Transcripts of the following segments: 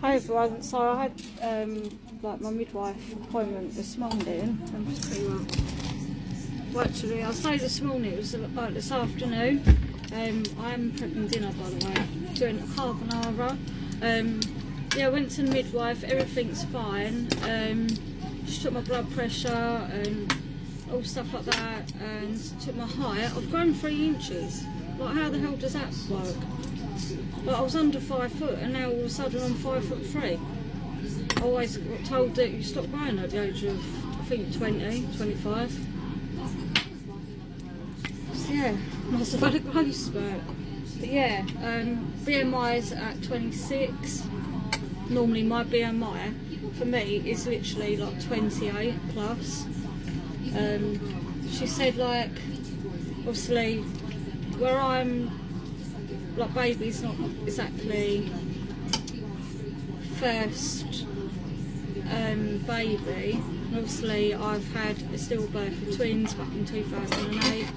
Hi everyone, so I had like my midwife appointment this morning. I'm just pretty well actually I say this morning, it was like this afternoon. I am prepping dinner by the way, doing a carbonara. Yeah, I went to the midwife, everything's fine. She took my blood pressure and all stuff like that, and took my height. I've grown 3 inches. Like, how the hell does that work? Like, I was under 5 foot and now all of a sudden I'm 5'3". I always got told that you stop growing at the age of, I think, 20, 25. So yeah, must have had a growth spurt. But yeah, BMI's at 26. Normally my BMI for me is literally like 28 plus. She said, like, obviously where I'm, like, baby's not exactly first baby, and obviously I've had a stillbirth of twins back in 2008,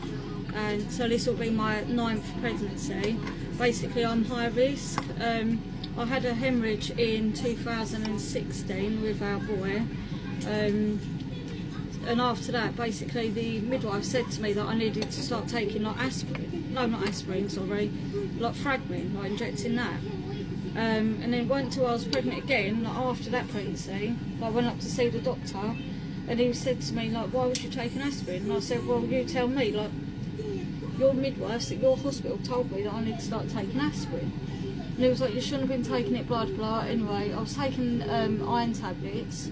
and so this will be my 9th pregnancy. Basically I'm high risk. I had a hemorrhage in 2016 with our boy, and after that basically the midwife said to me that I needed to start taking like aspirin, no not aspirin, sorry, like Fragmin, like injecting that. And then went till I was pregnant again, like after that pregnancy, I went up to see the doctor and he said to me, like, why was you taking aspirin? And I said, well, you tell me, like, your midwife at your hospital told me that I need to start taking aspirin. And he was like, you shouldn't have been taking it, blah blah. Anyway, I was taking iron tablets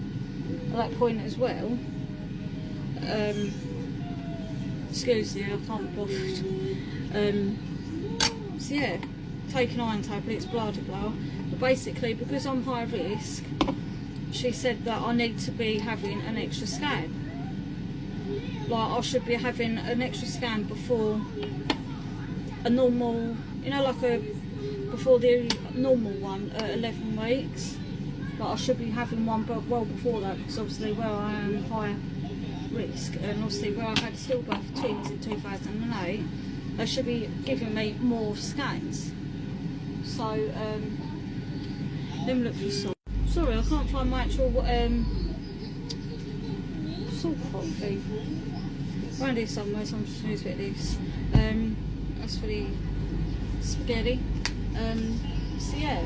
at that point as well. Excuse me, I can't be bothered. So yeah, taking iron tablets, blah blah. But basically, because I'm high risk, she said that I need to be having an extra scan. Like, I should be having an extra scan before a normal, you know, like before the normal one at 11 weeks. Like, I should be having one well before that, because obviously where I am high risk, and obviously where I had a stillbirth of twins in 2008, they should be giving me more scans. So let me look for the salt. Sorry, I can't find my actual salt pot thing. Around here somewhere, so I'm just going to use a bit of this. That's for the spaghetti. So yeah,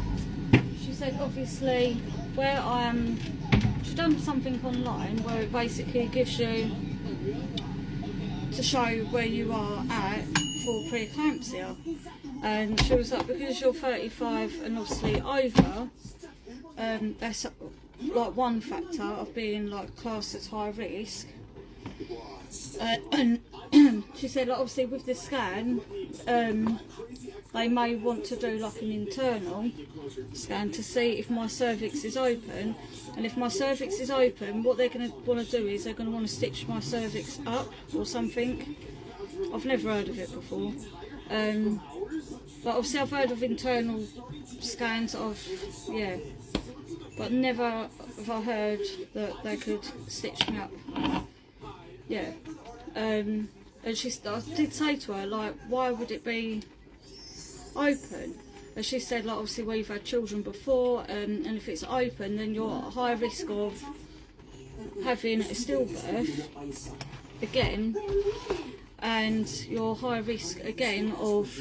she said obviously where I am, she's done something online where it basically gives you to show where you are at for preeclampsia, and she was like, because you're 35 and obviously over, that's like one factor of being like classed as high risk. And she said, like, obviously with the scan, they may want to do like an internal scan to see if my cervix is open, and if my cervix is open, what they're going to want to do is they're going to want to stitch my cervix up or something. I've never heard of it before. But obviously I've heard of internal scans of, yeah, but never have I heard that they could stitch me up. Yeah. And I did say to her, like, why would it be open? And she said, like, obviously where you've had children before, and if it's open, then you're at high risk of having a stillbirth again, and you're high risk again of,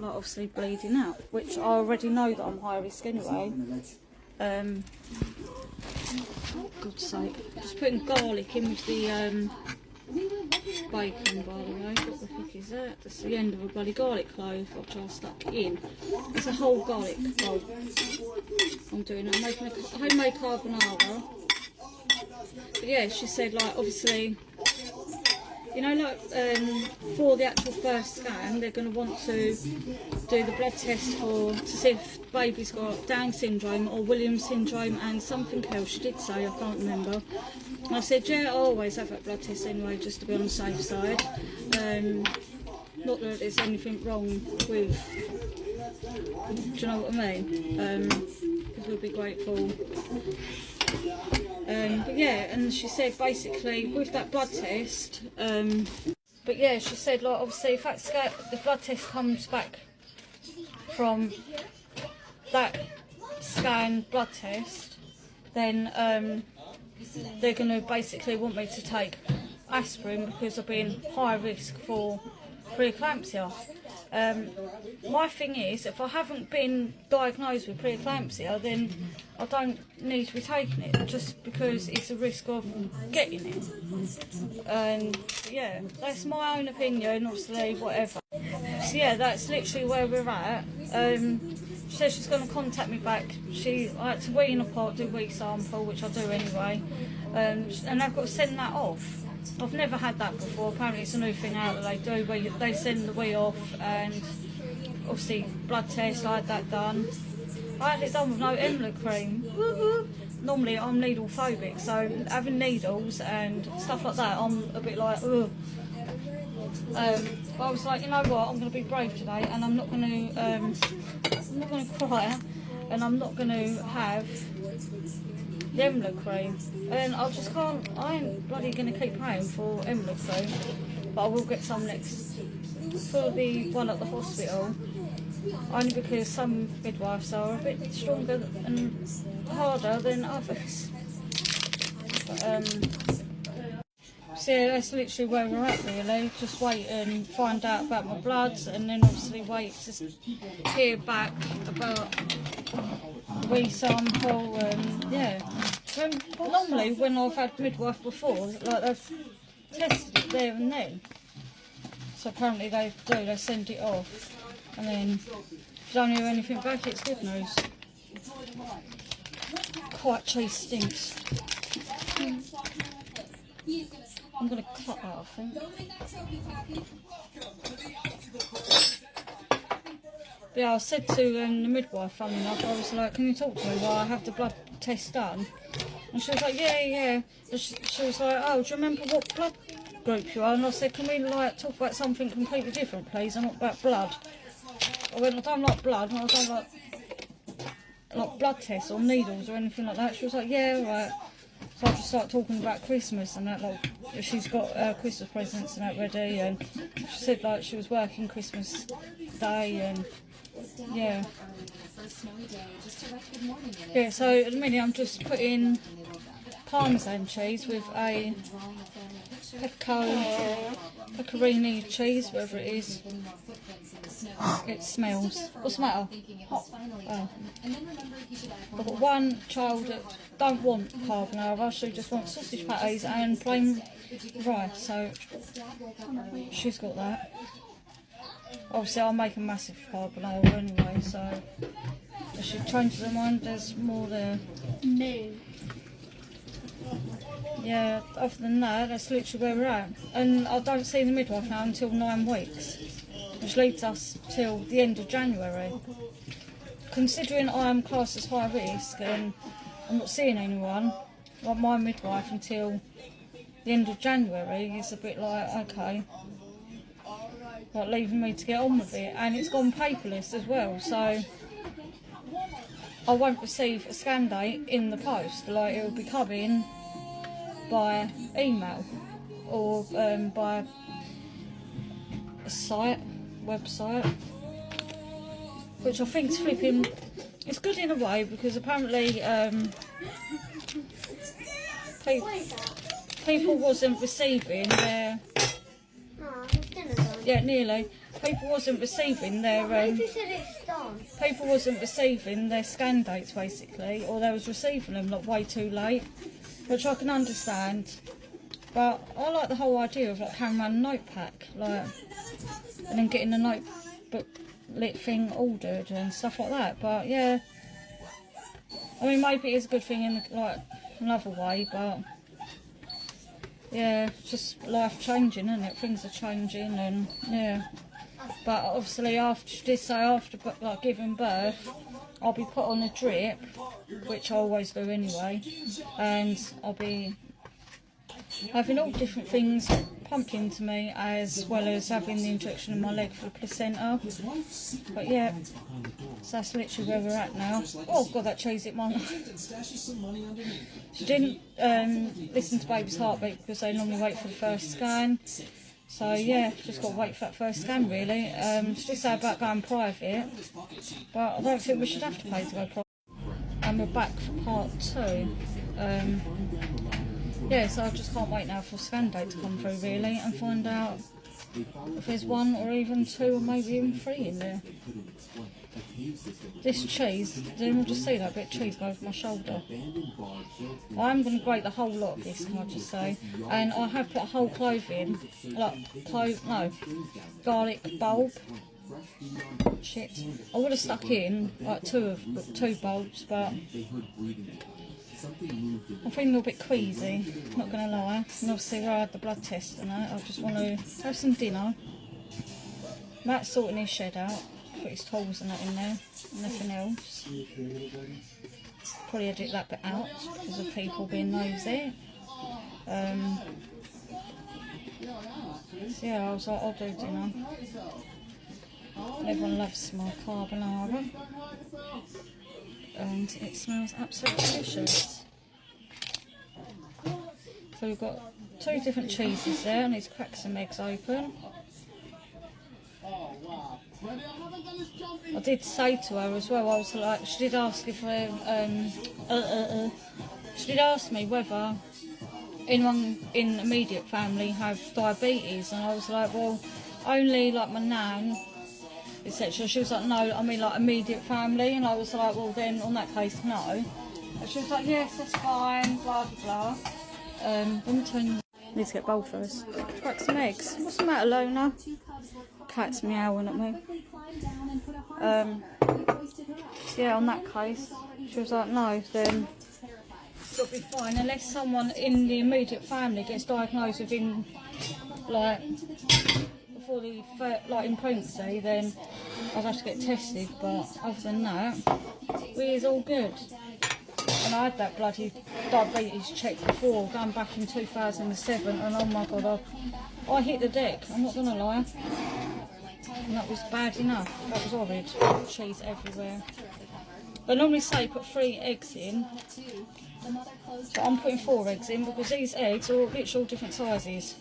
like, obviously bleeding out, which I already know that I'm high risk anyway. Oh, God's sake, just putting garlic in with the bacon, by the way. What the heck is that? That's the end of a bloody garlic clove which I stuck in. It's a whole garlic clove I'm doing. I'm making a homemade carbonara. But yeah, she said, like, obviously, you know, like, for the actual first scan, they're going to want to do the blood test to see if the baby's got Down syndrome or Williams syndrome and something else. She did say, I can't remember. And I said, yeah, I always have that blood test anyway, just to be on the safe side. Not that there's anything wrong with, do you know what I mean? Because we'll be grateful. But yeah, and she said basically with that blood test, but yeah, she said, like, obviously if the blood test comes back from that scan blood test, then they're going to basically want me to take aspirin because I've been high risk for preeclampsia. My thing is, if I haven't been diagnosed with preeclampsia, then I don't need to be taking it, just because it's a risk of getting it. And yeah, that's my own opinion, obviously, whatever. So yeah, that's literally where we're at. She said she's going to contact me back. I had to wee in a pot, do wee sample, which I do anyway, and I've got to send that off. I've never had that before. Apparently it's a new thing out that they do, where they send the wee off, and obviously blood test, I had that done. I had it done with no Emla cream. Normally I'm needle phobic, so having needles and stuff like that, I'm a bit like, ugh. But I was like, you know what, I'm going to be brave today, and I'm not going to cry, and I'm not going to have the Emla cream. And I just can't, I ain't bloody going to keep paying for Emla cream, but I will get some next, for the one at the hospital, only because some midwives are a bit stronger and harder than others. But, so yeah, that's literally where we're at really, just wait and find out about my bloods, and then obviously wait to hear back about the wee sample, and yeah. Normally when I've had midwife before, like they've tested it there and then. So apparently they do, they send it off, and then if you don't hear anything back, it's good news. Quite cheese stinks. I'm going to cut that, I think. But yeah, I said to the midwife, funny enough, I was like, can you talk to me while I have the blood test done? And she was like, yeah. And she was like, oh, do you remember what blood group you are? And I said, can we like talk about something completely different, please, and not about blood? I went, I don't like blood, and I don't like blood tests or needles or anything like that. She was like, yeah, right. So I just started talking about Christmas and that, like, she's got Christmas presents and that ready, and she said like she was working Christmas Day, and yeah. Yeah, so at the minute I'm just putting Parmesan cheese with a pecorino cheese, whatever it is. It smells. What's the matter? Hot. Oh. I've got one child that don't want carbonara, she just wants sausage patties and plain rice, so she's got that. Obviously I'll make a massive carbonara anyway, so if she changes her mind, there's more there. No. Yeah, other than that, that's literally where we're at. And I don't see the midwife now until 9 weeks, which leads us till the end of January. Considering I am classed as high risk and I'm not seeing anyone, like my midwife, until the end of January, is a bit like, okay, like leaving me to get on with it. And it's gone paperless as well, so I won't receive a scan date in the post, like it will be coming by email or by a website, which I think is flipping, it's good in a way, because apparently people wasn't receiving their, yeah, nearly, people wasn't receiving their people wasn't receiving their scan dates basically, or they was receiving them like way too late, which I can understand. But I like the whole idea of like carrying around a note pack, like, and then getting the notebook lit thing ordered and stuff like that. But yeah, I mean maybe it's a good thing in like another way, but yeah, it's just life changing, isn't it? Things are changing, and yeah. But obviously after, she did say after like giving birth, I'll be put on a drip, which I always do anyway, and I'll be having all different things pumped into me, as well as having the injection in my leg for the placenta. But yeah, so that's literally where we're at now. Oh god, that cheese hit my nose. She didn't listen to baby's heartbeat because they normally wait for the first scan. So yeah, just got to wait for that first scan really. She did say about going private, but I don't think we should have to pay to go private. and we're back for part 2. Yeah, so I just can't wait now for a scan date to come through really, and find out if there's 1 or even 2 or maybe even 3 in there. This cheese, did anyone just see that bit of cheese go over my shoulder? I'm going to grate the whole lot of this, can I just say. And I have put a whole clove in, garlic bulb. Shit. I would have stuck in like 2 bulbs, but I'm feeling a little bit queasy, not going to lie. And obviously where I had the blood test and that, I just want to have some dinner. Matt's sorting his shed out, put his tools and that in there, nothing else. Probably edit that bit out because of people being nosy. So yeah, I was like, I'll do dinner. Everyone loves my carbonara. And it smells absolutely delicious. So we've got 2 different cheeses there. I need to crack some eggs open. I did say to her as well, I was like, she did ask if she did ask me whether anyone in the immediate family have diabetes, and I was like, well, only like my nan, etc. She was like, no, I mean like immediate family, and I was like, well then on that case no. And she was like, yes, that's fine, blah blah blah. Let me turn you. I need to get bowl first. Crack some eggs. What's the matter, Lona? Cat's meowing at me. So yeah, on that case, she was like, no, then it'll be fine unless someone in the immediate family gets diagnosed within like before the like in pregnancy, then I'd have to get tested. But other than that, we're all good. And I had that bloody diabetes check before, going back in 2007, and oh my god, I hit the deck, I'm not gonna lie. And that was bad enough, that was horrid, cheese everywhere. They normally say put 3 eggs in, but I'm putting 4 eggs in because these eggs are literally all different sizes.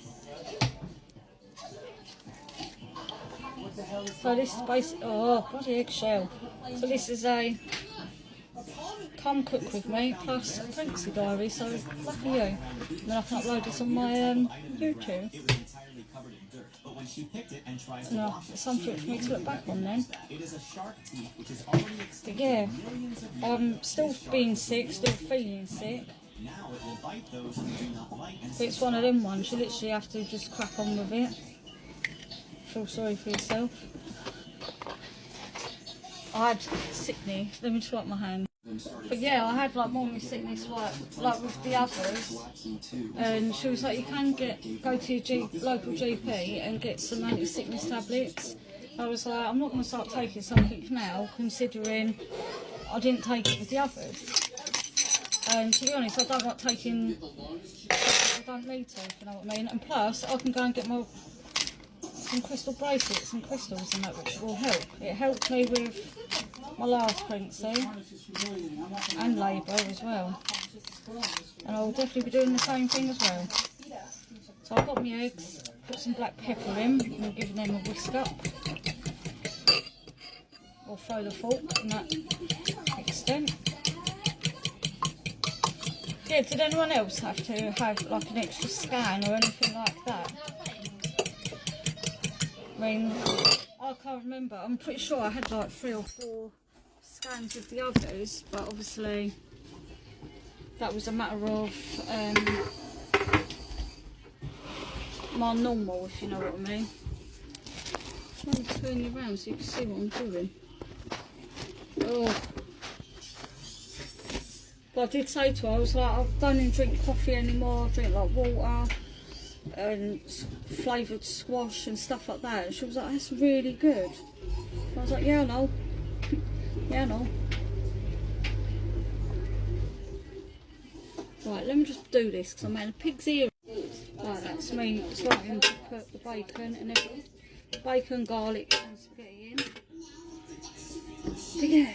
So this is basically, oh bloody eggshell. So this is a come cook with me plus a pregnancy diary, so lucky you. And then I can upload this on my YouTube. No, it's something for me to look back on then. But yeah, I'm still being sick, still feeling sick. But it's one of them ones, you literally have to just crack on with it. Feel sorry for yourself. I had sickness, let me just wipe my hand. But yeah, I had like morning sickness like with the others, and she was like, you can go to your local GP and get some anti-sickness tablets. I was like, I'm not going to start taking something now, considering I didn't take it with the others. And to be honest, I don't like taking, I don't need to, if you know what I mean. And plus, I can go and get some crystal bracelets and crystals and that, which will help. It helped me with my last pregnancy and labour as well, and I'll definitely be doing the same thing as well. So I've got my eggs, put some black pepper in, and I'm giving them a whisk up, or throw the fork in that extent. Yeah, did anyone else have to have like an extra scan or anything like that? I mean, I can't remember, I'm pretty sure I had like 3 or 4 scans with the others, but obviously that was a matter of my normal, if you know what I mean. I'm trying to turn you around so you can see what I'm doing. Oh. But I did say to her, I was like, I don't even drink coffee anymore, I drink like water and flavoured squash and stuff like that. And she was like, that's really good. I was like, yeah, I know. Yeah, I know. Right, let me just do this because I'm in a pig's ear. Right, that's me starting to put the bacon and everything. Bacon, garlic and spaghetti in. But yeah,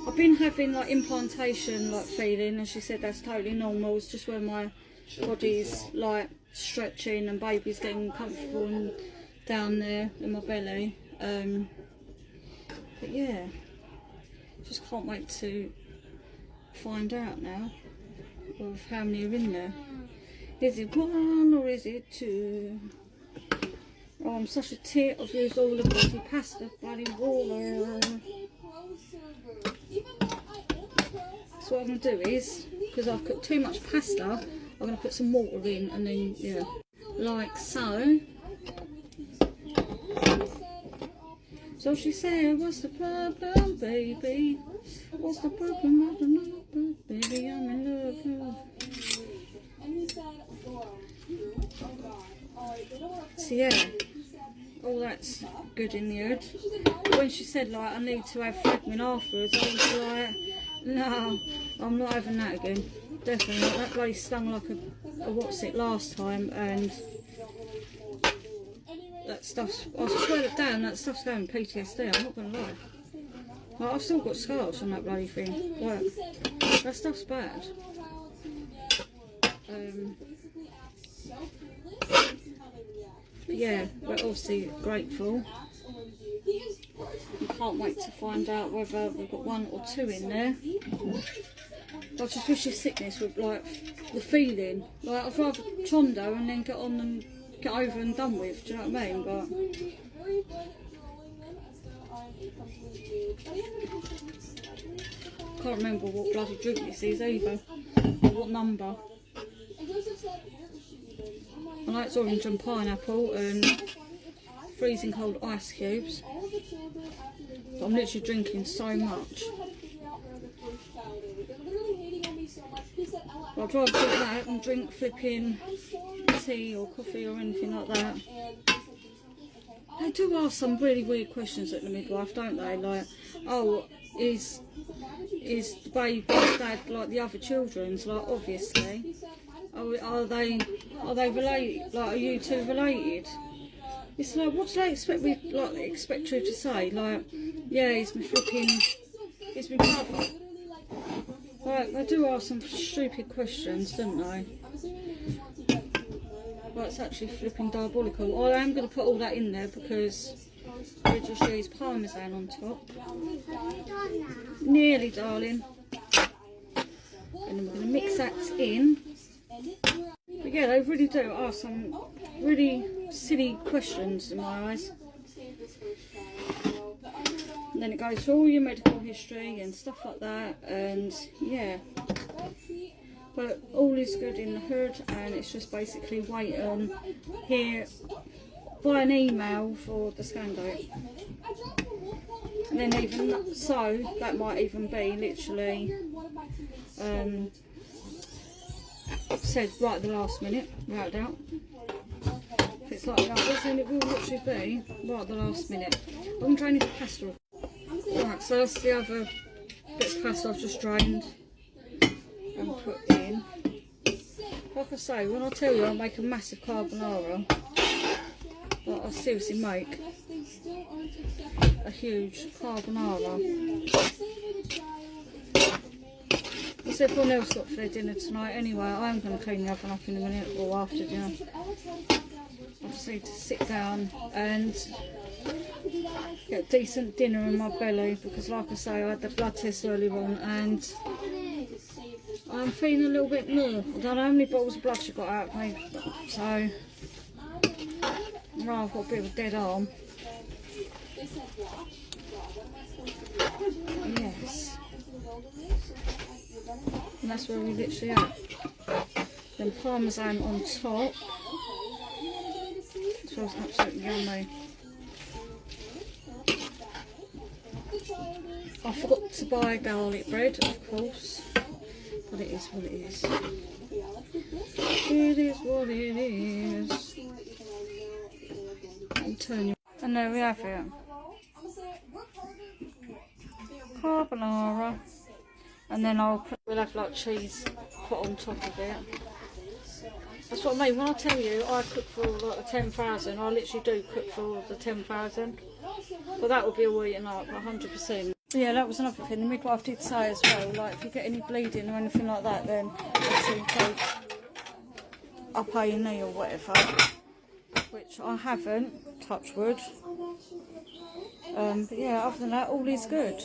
I've been having like implantation like feeling, and she said that's totally normal. It's just where my body's like stretching and baby's getting comfortable and down there in my belly. But yeah, Just can't wait to find out now of how many are in there. Is it 1 or is it 2? Oh, I'm such a tit. I've used all the bloody pasta, bloody water. So what I'm going to do is, because I've cooked too much pasta, I'm going to put some water in and then, yeah, like so. So she said, what's the problem, baby? What's the problem? I don't know, but baby, I'm in love. So yeah, all that's good in the hood. But when she said like I need to have fragment afterwards, I was like, no, I'm not having that again. Definitely not. That bloody stung like a what's it last time, and that stuff's, I swear it down, that stuff's going PTSD, I'm not going to lie. Like, I've still got scars on that bloody thing. Like, that stuff's bad. But yeah, we're obviously grateful. We can't wait to find out whether we've got 1 or 2 in there. I just wish this sickness would, like, the feeling. Like, I'd rather chondo and then get on and get over and done with, do you know what I mean? But I can't remember what bloody drink this is either, or what number. I know it's orange and pineapple and freezing cold ice cubes, but I'm literally drinking so much. I'd rather drink that than drink flipping tea or coffee or anything like that. They do ask some really weird questions at the midwife, don't they? Like, oh, is the baby's dad like the other children's? Like, obviously. Oh, are they related? Like, are you two related? It's like, what do they expect me, like, expect you to say? Like, yeah, he's my brother. Like, they do ask some stupid questions, don't they? Well, it's actually flipping diabolical. I am going to put all that in there because we just use parmesan on top. Nearly, darling. And then we're going to mix that in. But yeah, they really do ask some really silly questions in my eyes. And then it goes through all your medical history and stuff like that, and yeah. But all is good in the hood, and it's just basically waiting here by an email for the scan date. And then even so, that might even be literally said right at the last minute, without doubt. If it's like that, then it will literally be right at the last minute. I'm draining the pasta. Right, so that's the other bit of pasta I've just drained and put in. Like I say, when I tell you I make a massive carbonara, like I seriously make a huge carbonara. As everyone else got for their dinner tonight anyway, I am going to clean the oven up in a minute or after dinner. I just need to sit down and get a decent dinner in my belly, because like I say, I had the blood test earlier on and I'm feeling a little bit more. I don't know how many bottles of blood she got out of me, so well, I've got a bit of a dead arm. Yes. And that's where we literally at. Then parmesan on top. It smells absolutely yummy. I forgot to buy garlic bread, of course, but it is what it is. It is what it is. And there we have it. Carbonara. And then we'll have like cheese put on top of it. That's what I mean. When I tell you I cook for like the 10,000, I literally do cook for the 10,000. But that would be all eaten up, 100%. Yeah, that was another thing. The midwife did say as well, like if you get any bleeding or anything like that, then obviously take up your knee or whatever. Which I haven't, touch wood. But yeah, other than that, all is good.